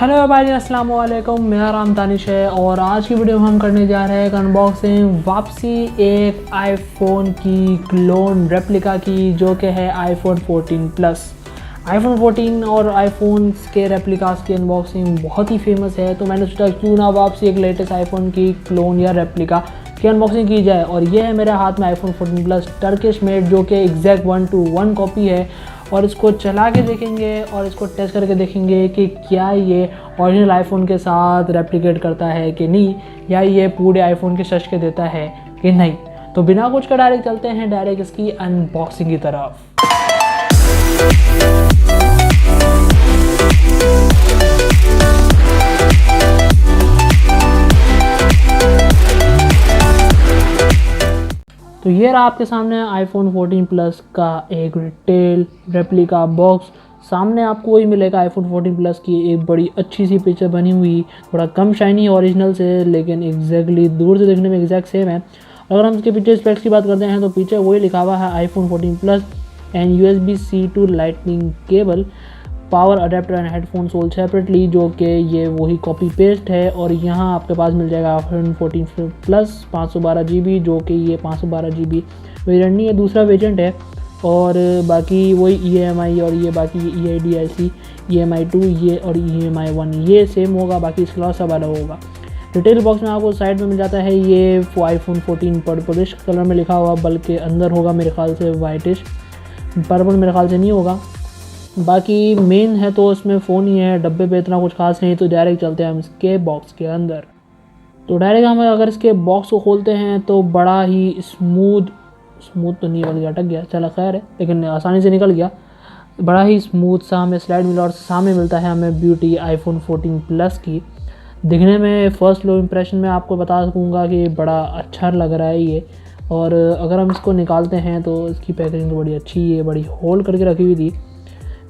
Hello भाई, अस्सलाम वालेकुम। मेरा नाम तानिश है और आज की वीडियो में हम करने जा रहे हैं एक अनबॉक्सिंग वापसी एक आईफोन की क्लोन रेप्लिका की, जो कि है आईफोन 14 प्लस। आईफोन 14 और आईफोन्स के रेप्लिकास की अनबॉक्सिंग बहुत ही फेमस है, तो मैंने सोचा क्यों ना वापसी एक लेटेस्ट आईफोन की क्लोन या रेप्लिका की अनबॉक्सिंग की जाए। और ये है मेरे हाथ में आईफोन 14 प्लस टर्किश मेड, जो कि एग्जैक्ट 1-to-1 कॉपी है। और इसको चला के देखेंगे और इसको टेस्ट करके देखेंगे कि क्या ये ओरिजिनल आईफोन के साथ रेप्लिकेट करता है कि नहीं, या ये पूरे आईफोन के शश के देता है कि नहीं। तो बिना कुछ का डायरेक्ट चलते हैं डायरेक्ट इसकी अनबॉक्सिंग की तरफ। तो ये रहा आपके सामने आईफोन 14 प्लस का एक डिटेल रेप्लिका बॉक्स। सामने आपको वही मिलेगा आईफोन 14 प्लस की एक बड़ी अच्छी सी पिक्चर बनी हुई, थोड़ा कम शाइनी ओरिजिनल से, लेकिन एग्जैक्टली दूर से देखने में एग्जैक्ट सेम है। अगर हम इसके पीछे स्पेक्स की बात करते हैं तो पीछे वही लिखा हुआ है iPhone 14 plus and USB-C to lightning cable, power adapter and headphone sold separately, जो कि ये वही कॉपी पेस्ट है। और यहाँ आपके पास मिल जाएगा आईफोन 14 प्लस 512 GB, जो कि ये 512 GB वेरिएंट नहीं है, दूसरा वेरिएंट है। और बाकी वही EMI और ये बाकी EIDIC, EMI 2 ये और EMI 1 ये सेम होगा, बाकी इसके अलावा सब अलग होगा। रिटेल बॉक्स में आपको साइड में मिल जाता है ये आईफोन 14 पर्पलिश कलर में लिखा हुआ, बल्कि अंदर होगा मेरे ख्याल से वाइटिश, पर्पल मेरे ख्याल से नहीं होगा। बाकी मेन है तो इसमें फ़ोन ही है, डब्बे पे इतना कुछ खास नहीं। तो डायरेक्ट चलते हैं हम इसके बॉक्स के अंदर। तो डायरेक्ट हम अगर इसके बॉक्स को खोलते हैं तो बड़ा ही स्मूथ तो नहीं बन गया, अटक गया, चला खैर है, लेकिन आसानी से निकल गया। बड़ा ही स्मूथ सा हमें स्लाइड मिला और सामने मिलता है हमें ब्यूटी आईफोन 14 प्लस की। दिखने में फ़र्स्ट लो इम्प्रेशन में आपको बता सकूँगा कि बड़ा अच्छा लग रहा है ये। और अगर हम इसको निकालते हैं तो इसकी पैकेजिंग तो बड़ी अच्छी है, बड़ी होल्ड करके रखी हुई थी।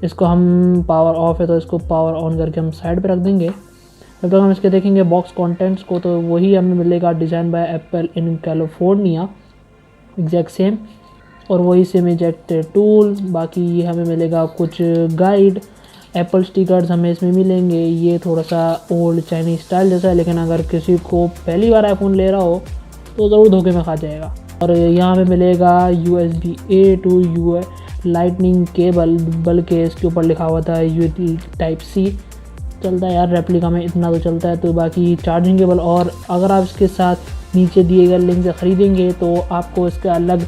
इसको हम पावर ऑफ है तो इसको पावर ऑन करके हम साइड पे रख देंगे। जब तक हम इसके देखेंगे बॉक्स कंटेंट्स को, तो वही हमें मिलेगा design by apple in California, exact same, और वही सेम इजेक्ट टूल। बाकी हमें मिलेगा कुछ गाइड, एप्पल स्टिकर्स हमें इसमें मिलेंगे। ये थोड़ा सा ओल्ड चाइनीज स्टाइल जैसा है, लेकिन अगर किसी को पहली बार आईफोन ले रहा हो तो ज़रूर धोखे में खा जाएगा। और यहाँ हमें मिलेगा USB-A to लाइटनिंग केबल, बल्कि इसके ऊपर लिखा हुआ था Type-C। चलता है यार, रेप्लिका में इतना तो चलता है। तो बाकी चार्जिंग केबल, और अगर आप इसके साथ नीचे दिए गए लिंक से ख़रीदेंगे तो आपको इसका अलग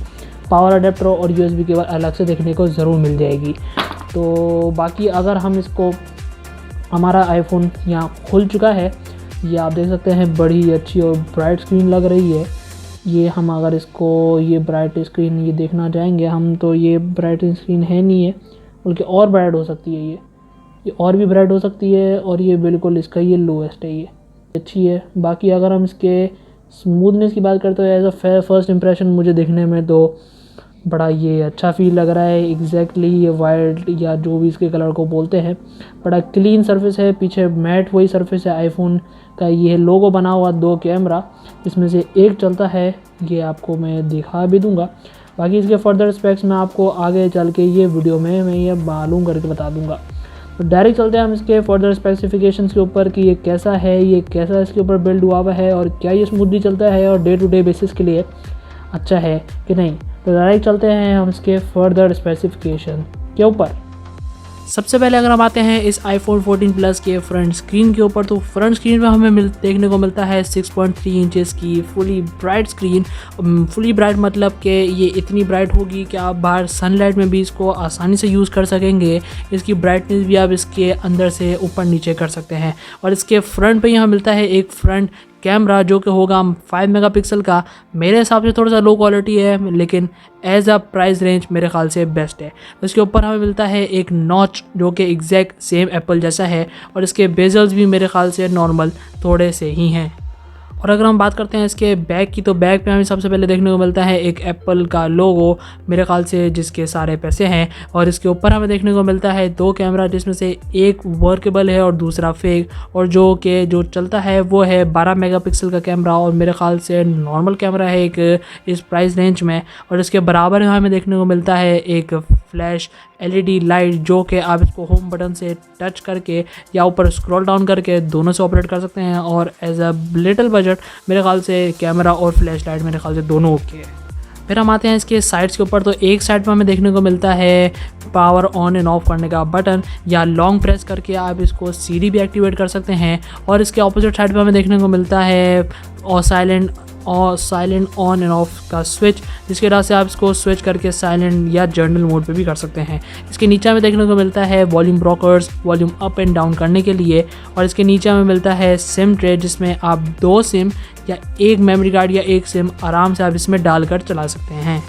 पावर अडेप्टर और USB केबल अलग से देखने को ज़रूर मिल जाएगी। तो बाकी अगर हम इसको, हमारा आईफोन यहाँ खुल चुका है, ये आप देख सकते हैं, बड़ी अच्छी और ब्राइट स्क्रीन लग रही है। ये हम अगर इसको ये ब्राइट स्क्रीन ये देखना चाहेंगे हम, तो ये ब्राइट स्क्रीन है नहीं है, बल्कि और ब्राइट हो सकती है, ये और भी ब्राइट हो सकती है। और ये बिल्कुल इसका ये लोएस्ट है, ये अच्छी है। बाकी अगर हम इसके स्मूथनेस की बात करते हैं, एज अ फर्स्ट इंप्रेशन मुझे देखने में तो बड़ा ये अच्छा फील लग रहा है। एग्जैक्टली ये वाइट या जो भी इसके कलर को बोलते हैं, बड़ा क्लीन सरफेस है। पीछे मैट वही सरफेस है आईफोन का। ये लोगो बना हुआ 2 कैमरा, इसमें से एक चलता है, ये आपको मैं दिखा भी दूंगा। बाकी इसके फर्दर स्पेक्स मैं आपको आगे चल के ये वीडियो में मैं ये मालूम करके बता दूंगा। तो डायरेक्ट चलते हैं हम इसके फर्दर स्पेसिफिकेशंस के ऊपर कि ये कैसा है, ये कैसा इसके ऊपर बिल्ड हुआ हुआ है, और क्या ये स्मूथली चलता है और डे टू डे बेसिस के लिए अच्छा है कि नहीं। तो डायरेक्ट चलते हैं हम इसके फर्दर स्पेसिफिकेशन के ऊपर। सबसे पहले अगर हम आते हैं इस आईफोन 14 प्लस के फ्रंट स्क्रीन के ऊपर, तो फ्रंट स्क्रीन में हमें देखने को मिलता है 6.3 इंचेस की fully bright screen. Fully bright मतलब कि ये इतनी ब्राइट होगी कि आप बाहर सनलाइट में भी इसको आसानी से यूज़ कर सकेंगे। इसकी ब्राइटनेस भी आप इसके अंदर से ऊपर नीचे कर सकते हैं। और इसके फ्रंट पे यहाँ मिलता है एक फ्रंट कैमरा, जो कि होगा 5 मेगापिक्सल का। मेरे हिसाब से थोड़ा सा लो क्वालिटी है, लेकिन एज अ प्राइस रेंज मेरे ख्याल से बेस्ट है। इसके ऊपर हमें मिलता है एक नॉच, जो कि एग्जैक्ट सेम एप्पल जैसा है, और इसके बेजल्स भी मेरे ख्याल से नॉर्मल थोड़े से ही हैं। और अगर हम बात करते हैं इसके बैक की, तो बैक पे हमें सबसे पहले देखने को मिलता है एक एप्पल का लोगो, मेरे ख्याल से जिसके सारे पैसे हैं। और इसके ऊपर हमें देखने को मिलता है 2 कैमरा, जिसमें से एक वर्केबल है और दूसरा फेक। और जो चलता है वो है 12 मेगापिक्सल का कैमरा, और मेरे ख्याल से नॉर्मल कैमरा है एक इस प्राइस रेंज में। और इसके बराबर में हमें देखने को मिलता है एक फ्लैश LED लाइट, जो कि आप इसको होम बटन से टच करके या ऊपर स्क्रॉल डाउन करके दोनों से ऑपरेट कर सकते हैं। और एज अ लिटिल बजट मेरे ख्याल से कैमरा और फ्लैश लाइट मेरे ख्याल से दोनों ओके है। फिर हम आते हैं इसके साइड्स के ऊपर। तो एक साइड पर हमें देखने को मिलता है पावर ऑन एंड ऑफ करने का बटन, या लॉन्ग प्रेस करके आप इसको CD भी एक्टिवेट कर सकते हैं। और इसके ऑपोजिट साइड पर हमें देखने को मिलता है साइलेंट ऑन एंड ऑफ का स्विच, जिसके वजह से आप इसको स्विच करके साइलेंट या जर्नल मोड पे भी कर सकते हैं। इसके नीचे हमें देखने को मिलता है volume brokers, volume up and down करने के लिए। और इसके नीचे हमें मिलता है सिम ट्रे, जिसमें आप 2 सिम या एक मेमोरी कार्ड या एक सिम आराम से आप इसमें डालकर चला सकते हैं।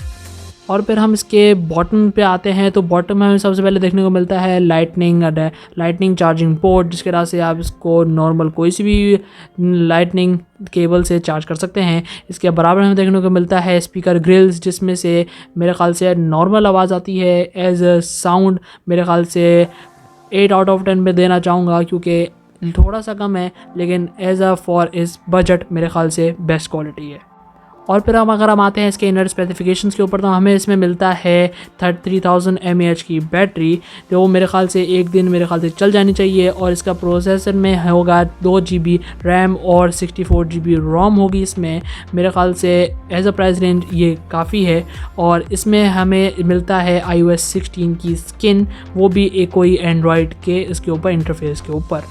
और फिर हम इसके बॉटम पे आते हैं। तो बॉटम में हमें सबसे पहले देखने को मिलता है लाइटनिंग चार्जिंग पोर्ट, जिसके वजह से आप इसको नॉर्मल कोई सी भी लाइटनिंग केबल से चार्ज कर सकते हैं। इसके बराबर हमें देखने को मिलता है स्पीकर ग्रिल्स, जिसमें से मेरे ख्याल से नॉर्मल आवाज़ आती है। एज अ साउंड मेरे ख्याल से 8 आउट ऑफ 10 में देना चाहूँगा, क्योंकि थोड़ा सा कम है, लेकिन एज अ फॉर इस बजट मेरे ख्याल से बेस्ट क्वालिटी है। और फिर अगर हम आते हैं इसके इनर स्पेसिफिकेशंस के ऊपर, तो हमें इसमें मिलता है 33,000 mAh की बैटरी, जो मेरे ख्याल से एक दिन मेरे ख्याल से चल जानी चाहिए। और इसका प्रोसेसर में होगा 2 GB रैम और 64 GB रोम होगी इसमें। मेरे ख्याल से एज अ प्राइस रेंज ये काफ़ी है। और इसमें हमें मिलता है iOS 16 की स्किन, वो भी एक कोई एंड्रॉयड के इसके ऊपर इंटरफेस के ऊपर।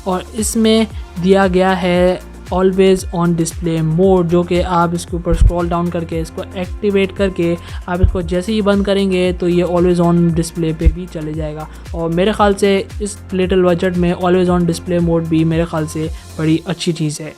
और इसमें दिया गया है ऑलवेज़ ऑन डिस्प्ले मोड, जो कि आप इसके ऊपर स्क्रॉल डाउन करके इसको एक्टिवेट करके आप इसको जैसे ही बंद करेंगे तो ये ऑलवेज़ ऑन डिस्प्ले पे भी चले जाएगा। और मेरे ख़्याल से इस लिटिल बजट में ऑलवेज़ ऑन डिस्प्ले मोड भी मेरे ख़्याल से बड़ी अच्छी चीज़ है।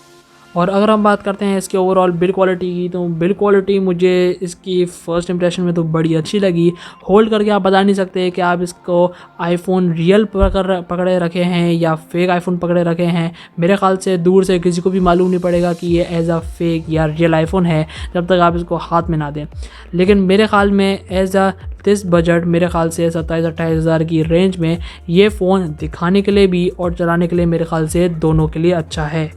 और अगर हम बात करते हैं इसके ओवरऑल बिल्ड क्वालिटी की, तो बिल्ड क्वालिटी मुझे इसकी फ़र्स्ट इंप्रेशन में तो बड़ी अच्छी लगी। होल्ड करके आप बता नहीं सकते कि आप इसको आईफोन रियल पकड़े रखे हैं या फेक आईफोन पकड़े रखे हैं। मेरे ख्याल से दूर से किसी को भी मालूम नहीं पड़ेगा कि ये एज अ फेक या रियल आईफोन है जब तक आप इसको हाथ में ना दें। लेकिन मेरे ख्याल में एज अ दिस बजट मेरे ख्याल से 27-28 हज़ार की रेंज में ये फ़ोन दिखाने के लिए भी और चलाने के लिए मेरे ख्याल से दोनों के लिए अच्छा है।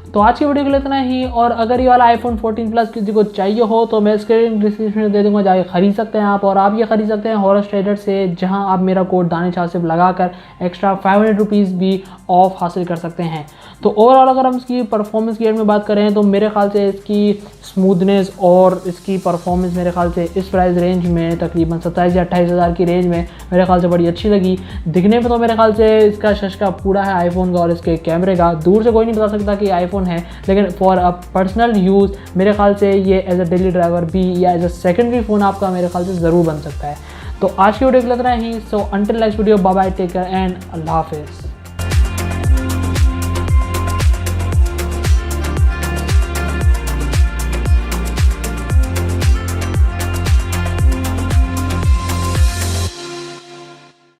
तो आज की वीडियो के लिए इतना ही। और अगर ये वाला iPhone 14 प्लस किसी को चाहिए हो तो मैं इसके डिस्क्रिप्शन में दे दूंगा, जाके खरीद सकते हैं आप। और आप ये खरीद सकते हैं हॉरस ट्रेडर से, जहां आप मेरा कोड दानिश आसिफ लगाकर एक्स्ट्रा 500 रुपीज़ भी ऑफ हासिल कर सकते हैं। तो ओवरऑल अगर हम इसकी परफॉर्मेंस की में बात करें तो मेरे ख्याल से इसकी स्मूथनेस और इसकी परफॉर्मेंस मेरे ख्याल से इस प्राइस रेंज में तकरीबन 27 या 28 हज़ार की रेंज में मेरे ख्याल से बड़ी अच्छी लगी। दिखने में तो मेरे ख्याल से इसका शशका पूरा है आईफोन का, और इसके कैमरे का दूर से कोई नहीं बता सकता कि आईफोन है, लेकिन फॉर अ पर्सनल यूज़ मेरे ख्याल से ये एज अ डेली ड्राइवर भी या एज अ सेकेंडरी फ़ोन आपका मेरे ख्याल से ज़रूर बन सकता है। तो आज की वीडियो के लिए इतना ही। So until next video, bye bye, take care and अल्लाह हाफिज़।